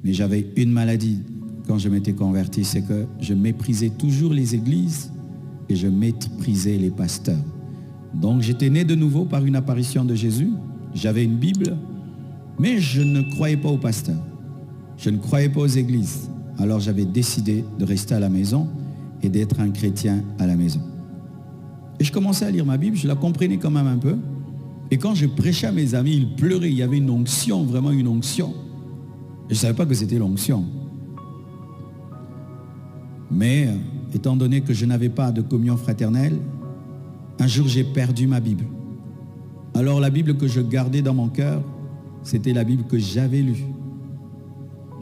Mais j'avais une maladie quand je m'étais converti, c'est que je méprisais toujours les églises et je méprisais les pasteurs. Donc j'étais né de nouveau par une apparition de Jésus. J'avais une Bible, mais je ne croyais pas aux pasteurs. Je ne croyais pas aux églises. Alors j'avais décidé de rester à la maison et d'être un chrétien à la maison. Et je commençais à lire ma Bible, je la comprenais quand même un peu. Et quand je prêchais à mes amis, ils pleuraient. Il y avait une onction, vraiment une onction. Et je ne savais pas que c'était l'onction. Mais étant donné que je n'avais pas de communion fraternelle, un jour j'ai perdu ma Bible. Alors la Bible que je gardais dans mon cœur, c'était la Bible que j'avais lue.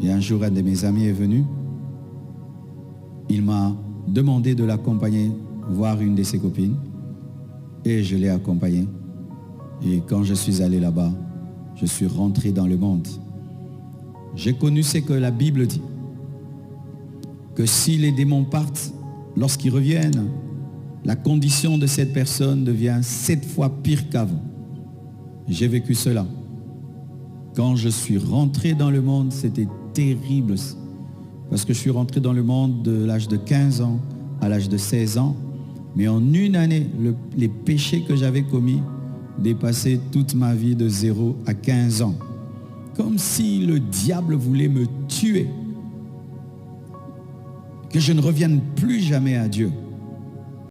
Et un jour, un de mes amis est venu. Il m'a demandé de l'accompagner voir une de ses copines. Et je l'ai accompagné. Et quand je suis allé là-bas, je suis rentré dans le monde. J'ai connu ce que la Bible dit. Que si les démons partent, lorsqu'ils reviennent, la condition de cette personne devient 7 fois pire qu'avant. J'ai vécu cela. Quand je suis rentré dans le monde, c'était terrible. Parce que je suis rentré dans le monde de l'âge de 15 ans à l'âge de 16 ans. Mais en une année, les péchés que j'avais commis dépassaient toute ma vie de 0 à 15 ans. Comme si le diable voulait me tuer. Que je ne revienne plus jamais à Dieu.